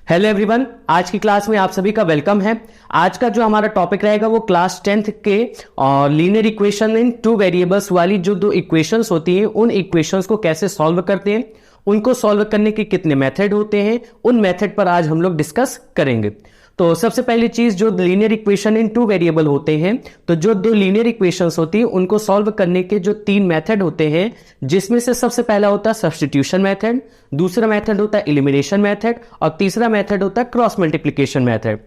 Hello everyone, आज की class में आप सभी का वेलकम है। आज का जो हमारा टॉपिक रहेगा वो क्लास 10th के linear equation in two variables वाली जो दो इक्वेशंस होती हैं उन इक्वेशंस को कैसे सॉल्व करते हैं, उनको सॉल्व करने के कितने मेथड होते हैं, उन मेथड पर आज हम लोग डिस्कस करेंगे। तो सबसे पहली चीज, जो linear equation in two variable होते हैं, तो जो दो लीनियर इक्वेशंस होती हैं उनको सॉल्व करने के जो तीन मेथड होते हैं, जिसमें से सबसे पहला होता है सब्स्टिट्यूशन मेथड, दूसरा मेथड होता है एलिमिनेशन मेथड और तीसरा मेथड होता है क्रॉस मल्टीप्लिकेशन मेथड।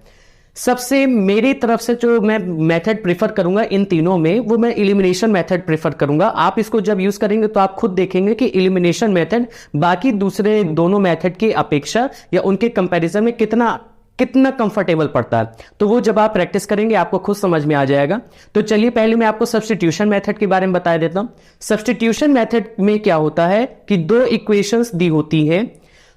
सबसे मेरी तरफ से जो मैं मेथड प्रेफर करूंगा इन तीनों में, वो मैं एलिमिनेशन मेथड प्रेफर करूंगा। आप इसको जब यूज करेंगे तो आप खुद देखेंगे कि एलिमिनेशन मेथड बाकी दूसरे दोनों मेथड की अपेक्षा या उनके कंपैरिजन में कितना कंफर्टेबल पड़ता है। तो वो जब आप प्रैक्टिस करेंगे आपको खुद समझ में आ जाएगा। तो चलिए पहले मैं आपको सब्स्टिट्यूशन मेथड के बारे में बता देता हूं। सब्स्टिट्यूशन मेथड में क्या होता है कि दो इक्वेशंस दी होती हैं,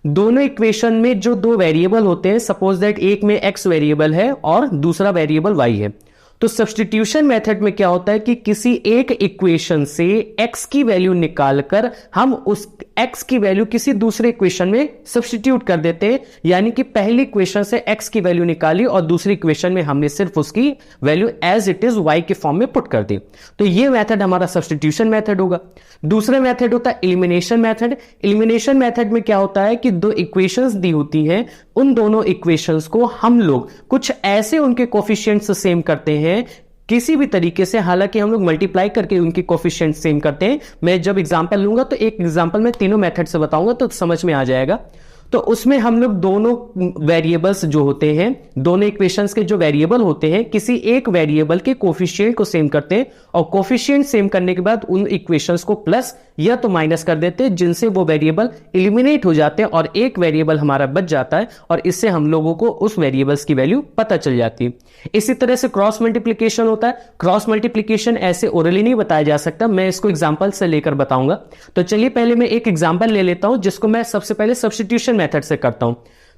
दोनों इक्वेशन में जो दो वेरिएबल होते हैं, सपोज दैट एक में x वेरिएबल है और दूसरा वेरिएबल y है। तो सब्स्टिट्यूशन मेथड में क्या होता है कि किसी एक इक्वेशन से x की वैल्यू निकालकर हम उस x की वैल्यू किसी दूसरे इक्वेशन में सब्स्टिट्यूट कर देते हैं। यानी कि पहली इक्वेशन से x की वैल्यू निकाली और दूसरी इक्वेशन में हमने सिर्फ उसकी value as it is y के फॉर्म में पुट कर दी। तो ये मेथड हमारा सब्स्टिट्यूशन मेथड होगा। दूसरा मेथड होता है एलिमिनेशन मेथड। एलिमिनेशन मेथड में क्या होता है कि दो इक्वेशंस दी होती हैं, उन दोनों इक्वेशंस को हम लोग कुछ ऐसे उनके कोफिशिएंट्स सेम करते हैं किसी भी तरीके से, हालांकि हम लोग मल्टीप्लाई करके उनके कोफिशिएंट सेम करते हैं। मैं जब एग्जांपल लूंगा तो एक एग्जांपल में तीनों मेथड से बताऊंगा तो समझ में आ जाएगा। तो उसमें हम लोग दोनों वेरिएबल्स जो होते हैं, दोनों इक्वेशंस के जो वेरिएबल होते हैं, किसी एक वेरिएबल के कोफिशिएंट को सेम करते हैं और कोफिशिएंट सेम करने के बाद उन इक्वेशंस को प्लस या तो माइनस कर देते हैं, जिनसे वो वेरिएबल एलिमिनेट हो जाते हैं और एक वेरिएबल हमारा बच जाता है और इससे हम लोगों को उस वेरिएबल्स की वैल्यू पता चल जाती है। इसी तरह से क्रॉस मल्टीप्लिकेशन होता है। क्रॉस मल्टीप्लिकेशन ऐसे ओरली नहीं बताया जा सकता, मैं इसको एग्जांपल से लेकर बताऊंगा। तो चलिए पहले मैं एक एग्जांपल ले लेता हूं जिसको मैं सबसे पहले सब्स्टिट्यूशन मेथड से करता हूं।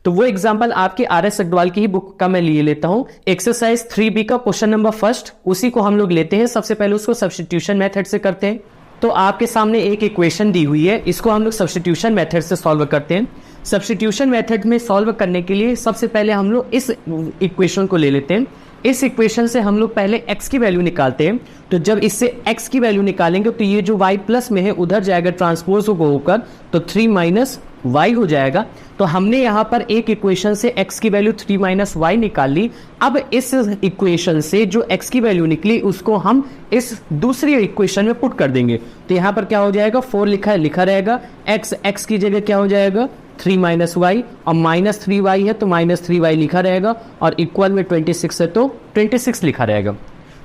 तो वो एग्जांपल आपके आर.एस. अग्रवाल की ही बुक का मैं लिए लेता हूं। एक्सरसाइज 3B का क्वेश्चन नंबर फर्स्ट, उसी को हम लोग लेते हैं। सबसे पहले उसको सब्स्टिट्यूशन मेथड से करते हैं। तो आपके सामने एक इक्वेशन दी हुई है, इसको हम लोग सब्स्टिट्यूशन मेथड से सॉल्व करते हैं। सब्स्टिट्यूशन मेथड में सॉल्व करने के लिए सबसे पहले हम लोग इस इक्वेशन को ले लेते हैं। इस इक्वेशन से हम लोग पहले x की वैल्यू निकालते हैं। तो जब इससे x की वैल्यू निकालेंगे तो ये जो y प्लस में है उधर जाएगा ट्रांसपोज को होकर, तो 3 माइनस y हो जाएगा। तो हमने यहां पर एक इक्वेशन से x की वैल्यू 3 माइनस y निकाल ली। अब इस इक्वेशन से जो x की वैल्यू निकली उसको हम इस दूसरी इक्वेशन में पुट कर देंगे। तो यहां पर क्या हो जाएगा, 4 लिखा रहेगा, x की जगह क्या हो जाएगा 3 माइनस वाई, और माइनस 3y है तो माइनस 3y लिखा रहेगा, और इक्वल में 26 है तो 26 लिखा रहेगा।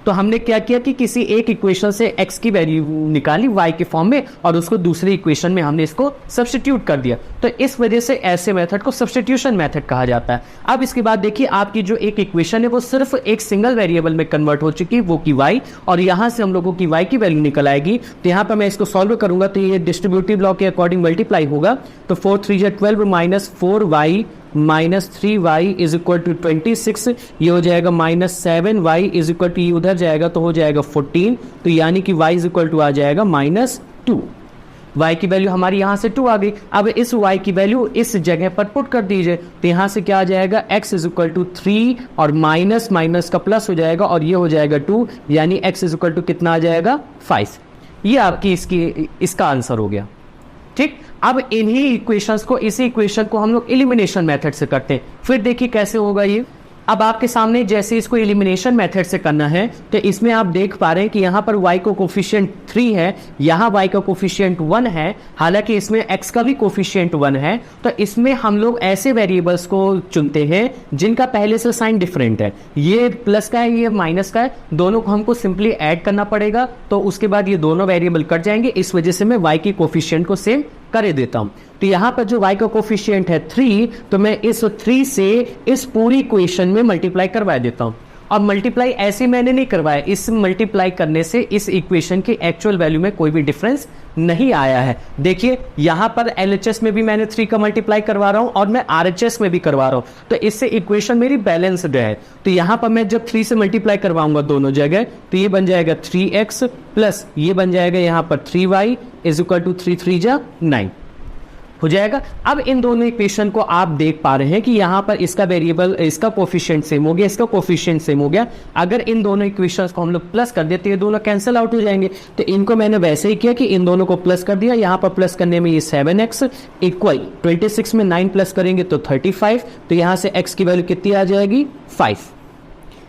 तो हमने क्या किया कि किसी एक इक्वेशन से x की वैल्यू निकाली y के फॉर्म में और उसको दूसरी इक्वेशन में हमने इसको सब्स्टिट्यूट कर दिया। तो इस वजह से ऐसे मेथड को सब्स्टिट्यूशन मेथड कहा जाता है। अब इसके बाद देखिए, आपकी जो एक इक्वेशन है वो सिर्फ एक सिंगल वेरिएबल में कन्वर्ट हो चुकी है, वो की y, और यहां से हम लोगों की y की वैल्यू निकल आएगी। तो यहां पर मैं इसको सॉल्व करूंगा तो ये डिस्ट्रीब्यूटिव लॉ के अकॉर्डिंग मल्टीप्लाई होगा। तो 4 3 12 minus 4y minus 3y is equal to 26, ये हो जाएगा minus 7y is equal to, ये उधर जाएगा तो हो जाएगा 14। तो यानी कि y इज इक्वल टू आ जाएगा -2। y की वैल्यू हमारी यहां से 2 आ गई। अब इस y की वैल्यू इस जगह पर पुट कर दीजिए। तो यहां से क्या आ जाएगा, x इज इक्वल टू 3 और माइनस माइनस का प्लस हो जाएगा और ये हो जाएगा 2, यानी x इज इक्वल टू कितना आ जाएगा 5। ये आपकी इसका आंसर हो गया। ठीक, अब इन्हीं इक्वेशंस को, इसी इक्वेशन को हम लोग एलिमिनेशन मेथड से करते हैं। फिर देखिए कैसे होगा ये। अब आपके सामने जैसे इसको एलिमिनेशन मेथड से करना है तो इसमें आप देख पा रहे हैं कि यहाँ पर y का कोफिशिएंट 3 है, यहाँ y का कोफिशिएंट 1 है, हालांकि इसमें x का भी कोफिशिएंट 1 है। तो इसमें हम लोग ऐसे वेरिएबल्स को चुनते हैं जिनका पहले से साइन डिफरेंट है। ये प्लस का है, ये माइनस का है, दोनों को हमको सिंपली ऐड करना पड़ेगा। तो उसके बाद ये दोनों वेरिएबल कट जाएंगे। इस वजह से मैं y की कोफिशिएंट को सेम कर देता हूं। तो यहां पर जो y का कोफिशिएंट है 3, तो मैं इस 3 से इस पूरी इक्वेशन में मल्टीप्लाई करवा देता हूं। अब मल्टीप्लाई ऐसे मैंने नहीं करवाया, इस मल्टीप्लाई करने से इस इक्वेशन की एक्चुअल वैल्यू में कोई भी डिफरेंस नहीं आया है। देखिए यहां पर LHS में भी मैंने 3 का मल्टीप्लाई करवा रहा हूं और मैं RHS में भी करवा रहा हूं, तो इससे इक्वेशन मेरी बैलेंस्ड है। तो यहां पर मैं जब 3 से मल्टीप्लाई करवाऊंगा दोनों जगह, तो ये बन जाएगा 3x प्लस ये बन जाएगा यहां पर 3y इज इक्वल टू 3 3 जा 9। हो जाएगा। अब इन दोनों इक्वेशन को आप देख पा रहे हैं कि यहाँ पर इसका वेरिएबल, इसका कोफिशिएंट सेम हो गया, इसका कोफिशिएंट सेम हो गया। अगर इन दोनों इक्वेशंस को हम लोग प्लस कर देते, ये दोनों कैंसिल आउट हो जाएंगे। तो इनको मैंने वैसे ही किया कि इन दोनों को प्लस कर दिया। यहाँ पर प्लस करने में ये 7x इक्वल 26 में 9 प्लस करेंगे तो 35। तो यहाँ से x की वैल्यू कितनी आ जाएगी? 5।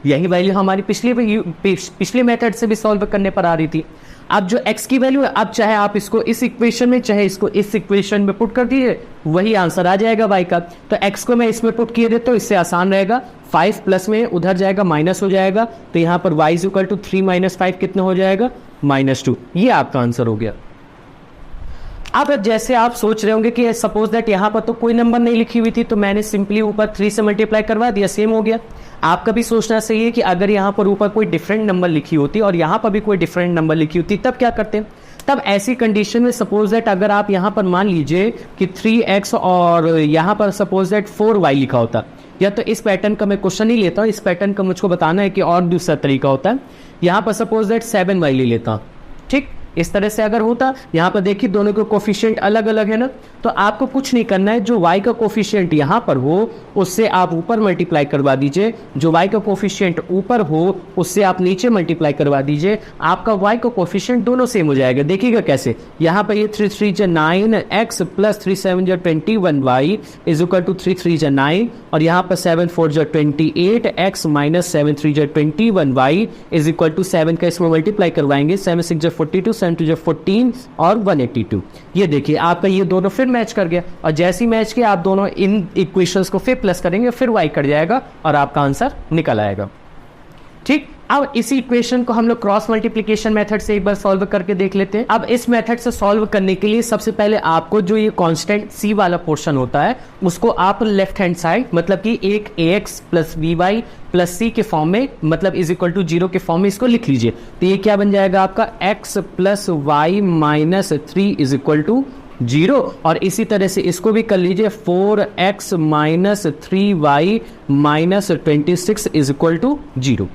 यही वैल्यू हमारी पिछले मेथड से भी सॉल्व करने पर आ रही थी। अब जो x की वैल्यू है, अब चाहे आप इसको इस इक्वेशन में चाहे इसको इस इक्वेशन में पुट कर दीजिए, वही आंसर आ जाएगा y का। तो x को मैं इसमें पुट किए देता हूँ, इससे आसान रहेगा। 5 प्लस में उधर जाएगा, माइनस हो जाएगा। तो यहाँ पर y इक्वल टू 3 माइनस 5 कितना हो जाएगा? -2। ये आपका आंसर हो गया। अब जैसे आप सोच रहे होंगे कि सपोज दैट यहाँ पर तो कोई नंबर नहीं लिखी हुई थी, तो मैंने सिंपली ऊपर 3 से मल्टीप्लाई करवा दिया, सेम हो गया। आपका भी सोचना सही है कि अगर यहाँ पर ऊपर कोई डिफरेंट नंबर लिखी होती और यहाँ पर भी कोई डिफरेंट नंबर लिखी होती, तब क्या करते? तब ऐसी कंडीशन में सपोज दैट अगर आप यहाँ पर मान लीजिए कि 3x और यहाँ पर सपोज दैट 4y लिखा होता, या तो इस पैटर्न का मैं क्वेश्चन ही लेता हूँ, इस पैटर्न का मुझको बताना है कि और दूसरा तरीका होता है। यहाँ पर सपोज दैट 7y ले लेता हूँ, ठीक। इस तरह से अगर होता, यहाँ पर देखिए दोनों के कोफिशिएंट अलग अलग है ना, तो आपको कुछ नहीं करना है। जो y का कोफिशिएंट यहाँ पर हो उससे आप ऊपर मल्टीप्लाई करवा दीजिए, जो y का कोफिशिएंट ऊपर हो उससे आप नीचे मल्टीप्लाई करवा दीजिए। आपका y का कोफिशिएंट दोनों सेम हो जाएगा। देखिएगा कैसे, यहाँ पर ये 3 3 जा 9x प्लस 3 7 जा 21y इज इक्वल टू 3 3 जा 9, और यहाँ पर 7 4 जा 28x माइनस 7 3 जा 21y इज इक्वल टू 7 का इसमें मल्टीप्लाई करवाएंगे, 7 6 जा 42, 7 2 जा 14 और 182। ये देखिए आपका ये दोनों फिर मैच कर गया, और जैसे ही मैच किया आप दोनों इन इक्वेशंस को फिर प्लस करेंगे, फिर y कट जाएगा और आपका आंसर निकल आएगा, ठीक। अब इसी इक्वेशन को हम लोग क्रॉस मल्टीप्लिकेशन मेथड से एक बार सॉल्व करके देख लेते हैं। अब इस मेथड से सॉल्व करने के लिए सबसे पहले आपको जो ये कांस्टेंट c वाला पोर्शन होता है उसको आप लेफ्ट हैंड साइड, मतलब कि एक ax plus by plus c के फॉर्म में, मतलब इज इक्वल टू 0 के फॉर्म में इसको लिख लीजिए। तो ये क्या बन जाएगा आपका? x plus y minus 3 is equal to 0। और इसी तरह से इसको भी कर लीजिए, 4x minus 3y minus 26 is equal to 0।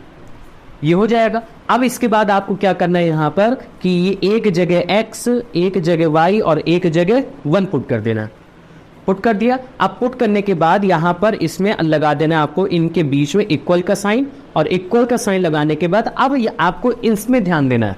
ये हो जाएगा। अब इसके बाद आपको क्या करना है यहाँ पर कि ये एक जगह x, एक जगह y और एक जगह 1 पुट कर देना। पुट कर दिया। अब पुट करने के बाद यहाँ पर इसमें लगा देना आपको इनके बीच में इक्वल का साइन, और इक्वल का साइन लगाने के बाद अब आपको इसमें ध्यान देना है,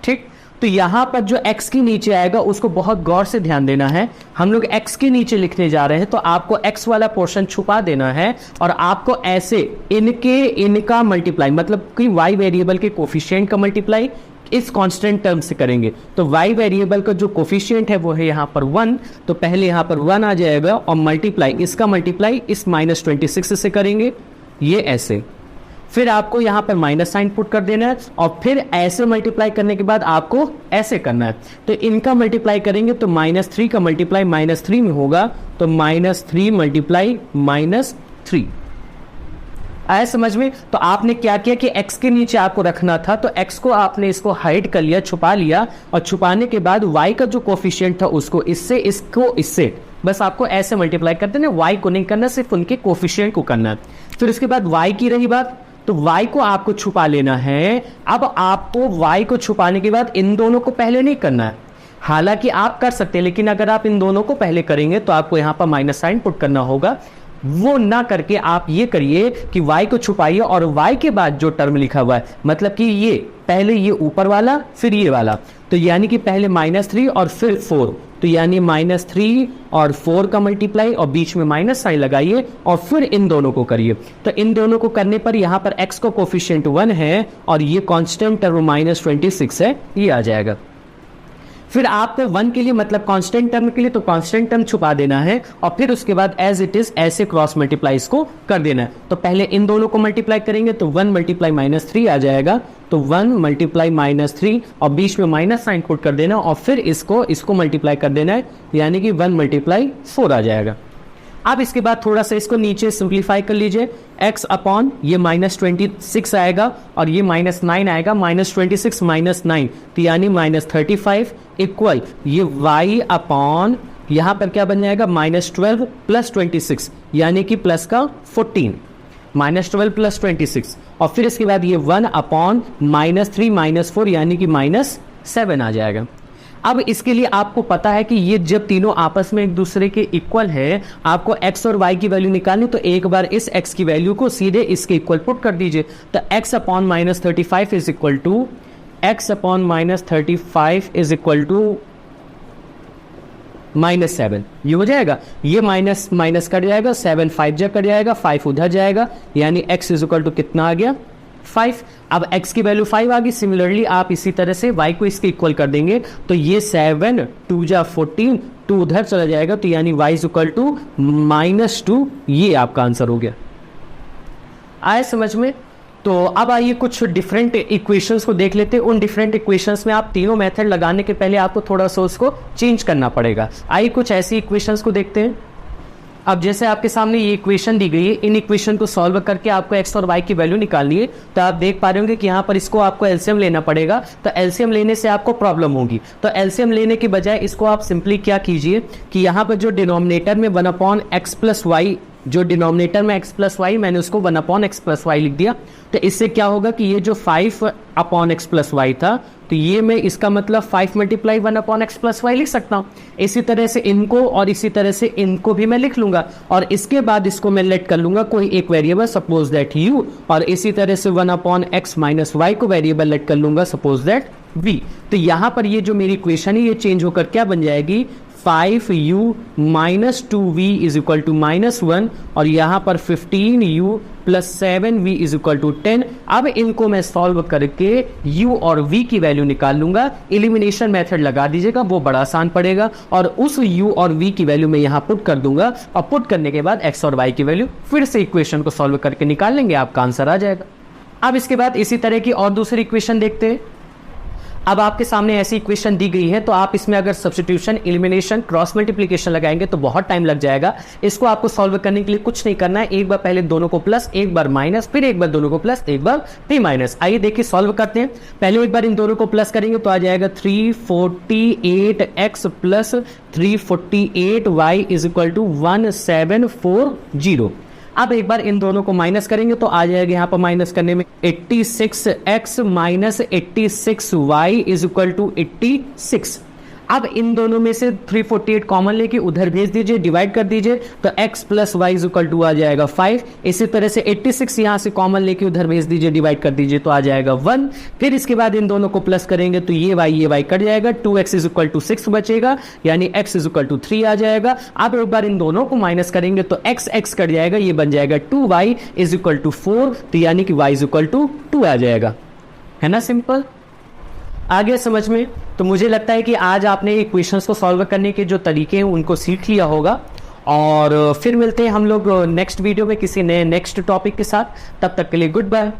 ठीक। तो यहाँ पर जो x के नीचे आएगा उसको बहुत गौर से ध्यान देना है। हम लोग x के नीचे लिखने जा रहे हैं, तो आपको x वाला पोर्शन छुपा देना है, और आपको ऐसे इनका मल्टीप्लाई, मतलब कि y वेरिएबल के कोफिशिएंट का मल्टीप्लाई इस कांस्टेंट टर्म से करेंगे। तो y वेरिएबल का जो कोफिशिएंट है वो है यहाँ पर 1, तो पहले यहाँ पर 1 आ जाएगा, और मल्टीप्लाई इसका मल्टीप्लाई इस -26 से करेंगे, ये ऐसे। फिर आपको यहाँ पर माइनस साइन पुट कर देना है, और फिर ऐसे मल्टीप्लाई करने के बाद आपको ऐसे करना है। तो इनका मल्टीप्लाई करेंगे तो -3 का मल्टीप्लाई -3 में होगा, तो -3 मल्टीप्लाई -3 आया समझ में। तो आपने क्या किया कि x के नीचे आपको रखना था, तो x को आपने इसको हाइड कर लिया, छुपा लिया, और छुपाने के बाद y का जो कोफिशिएंट था उसको इससे, इसको इससे, बस आपको ऐसे मल्टीप्लाई कर देना। y को नहीं करना, सिर्फ उनके कोफिशिएंट को करना है। फिर उसके बाद y की रही बात, तो y को आपको छुपा लेना है। अब आपको y को छुपाने के बाद इन दोनों को पहले नहीं करना है, हालांकि आप कर सकते हैं, लेकिन अगर आप इन दोनों को पहले करेंगे तो आपको यहाँ पर माइनस साइन पुट करना होगा। वो ना करके आप ये करिए कि y को छुपाइए, और y के बाद जो टर्म लिखा हुआ है, मतलब कि ये पहले ये ऊपर वाला फिर ये वाला, तो यानी कि पहले -3 और फिर 4, तो यानी -3 और 4 का मल्टीप्लाई और बीच में माइनस साइन लगाइए, और फिर इन दोनों को करिए। तो इन दोनों को करने पर यहाँ पर x का कोफिशिएंट 1 है, और ये कांस्टेंट टर्म -26 है, ये आ जाएगा। फिर आपको 1 के लिए, मतलब कांस्टेंट टर्म के लिए, तो कांस्टेंट टर्म छुपा देना है, और फिर उसके बाद एज इट इज ऐसे क्रॉस मल्टीप्लाई इसको कर देना है। तो पहले इन दोनों को मल्टीप्लाई करेंगे तो 1 मल्टीप्लाई -3 आ जाएगा, तो 1 मल्टीप्लाई -3 और बीच में माइनस साइन पुट कर देना, और फिर इसको मल्टीप्लाई कर देना है, यानी कि 1 मल्टीप्लाई 4 आ जाएगा। अब इसके बाद थोड़ा सा इसको नीचे सिंप्लीफाई कर लीजिए, x अपॉन ये -26 आएगा, और ये -9 आएगा, -26 -9 तो यानी -35 इक्वल ये y अपॉन यहाँ पर क्या बन जाएगा, -12 प्लस 26 यानी कि प्लस का 14, -12 प्लस 26, और फिर इसके बाद ये 1 अपॉन -3 -4 यानी कि -7 आ जाएगा। अब इसके लिए आपको पता है कि ये जब तीनों आपस में एक दूसरे के इक्वल है, आपको x और y की वैल्यू निकालनी, तो एक बार इस x की वैल्यू को सीधे इसके इक्वल पुट कर दीजिए। तो x upon minus 35 is equal to x upon minus 35 is equal to -7। ये हो जाएगा, ये माइनस माइनस कट जाएगा, 7 5 जा कट जाएगा, 5 उधर जाएगा, यानी x इज इक्वल टू कितना आ गया 5। अब x की वैल्यू 5 आ गई। सिमिलरली आप इसी तरह से y को इसके इक्वल कर देंगे, तो ये 7 2 जा 14, 2 उधर चला जाएगा, तो यानी y इज इक्वल टू -2। ये आपका आंसर हो गया। आए समझ में? तो अब आइए कुछ डिफरेंट इक्वेशंस को देख लेते हैं। उन डिफरेंट इक्वेशंस में आप तीनों मेथड लगाने के पहले आपको थोड़ा सा उसको चेंज करना पड़ेगा। आइए कुछ ऐसी इक्वेशंस को देखते हैं। अब जैसे आपके सामने ये इक्वेशन दी गई है, इन इक्वेशन को सॉल्व करके आपको x और y की वैल्यू निकालनी है। तो आप देख पा रहे होंगे कि यहाँ पर इसको आपको एलसीएम लेना पड़ेगा, तो एलसीएम लेने से आपको प्रॉब्लम होगी। तो एलसीएम लेने के बजाय इसको आप सिंपली क्या कीजिए कि यहाँ पर जो डिनोमिनेटर में 1/x प्लस वाई, जो डिनोमिनेटर में x प्लस वाई, मैंने उसको 1/x प्लस वाई लिख दिया। तो इससे क्या होगा कि ये जो 5/x प्लस वाई था, तो ये मैं इसका मतलब 5 मल्टीप्लाई 1/x प्लस वाई लिख सकता हूँ। इसी तरह से इनको और इसी तरह से इनको भी मैं लिख लूंगा, और इसके बाद इसको मैं लेट कर लूंगा कोई एक वेरिएबल, सपोज दैट u, और इसी तरह से 1/x माइनस वाई को वेरिएबल लेट कर लूंगा, सपोज दैट v। तो यहाँ पर ये जो मेरी इक्वेशन है ये चेंज होकर क्या बन जाएगी, 5u minus 2v is equal to -1, और यहाँ पर 15u plus 7v is equal to 10। अब इनको मैं सॉल्व करके u और v की वैल्यू निकाल लूंगा। एलिमिनेशन मेथड लगा दीजिएगा, वो बड़ा आसान पड़ेगा, और उस u और v की वैल्यू मैं यहाँ पुट कर दूंगा, और पुट करने के बाद x और y की वैल्यू फिर से इक्वेशन को सॉल्व करके निकाल लेंगे, आपका आंसर आ जाएगा। अब इसके बाद इसी तरह की और दूसरी इक्वेशन देखते हैं। अब आपके सामने ऐसी इक्वेशन दी गई है, तो आप इसमें अगर सब्स्टिट्यूशन, एलिमिनेशन, क्रॉस मल्टीप्लिकेशन लगाएंगे तो बहुत टाइम लग जाएगा। इसको आपको सॉल्व करने के लिए कुछ नहीं करना है, एक बार पहले दोनों को प्लस, एक बार माइनस, फिर एक बार दोनों को प्लस, एक बार फिर माइनस। आइए देखिए सॉल्व करते हैं। पहले एक बार इन दोनों को प्लस करेंगे तो आ जाएगा 348x plus 348y is equal to 1740। अब एक बार इन दोनों को माइनस करेंगे तो आ जाएगा यहाँ पर माइनस करने में 86x minus 86y is equal to 86। अब इन दोनों में से 348 कॉमन लेके उधर भेज दीजिए, डिवाइड कर दीजिए, तो x plus y is equal to आ जाएगा 5। इसी तरह से 86 यहाँ से कॉमन लेके उधर भेज दीजिए, डिवाइड कर दीजिए, तो आ जाएगा 1। फिर इसके बाद इन दोनों को प्लस करेंगे तो ये y कट जाएगा, 2x इज इक्वल टू 6 बचेगा, यानी x इज इक्वल टू 3 आ जाएगा। अब एक बार इन दोनों को माइनस करेंगे तो x कट जाएगा, ये बन जाएगा 2y इज इक्वल टू 4, तो यानी कि y इज इक्वल टू 2 आ जाएगा। है ना सिंपल? आगे समझ में? तो मुझे लगता है कि आज आपने इक्वेशंस को सॉल्व करने के जो तरीके हैं उनको सीख लिया होगा, और फिर मिलते हैं हम लोग नेक्स्ट वीडियो में किसी नए नेक्स्ट टॉपिक के साथ। तब तक के लिए गुड बाय।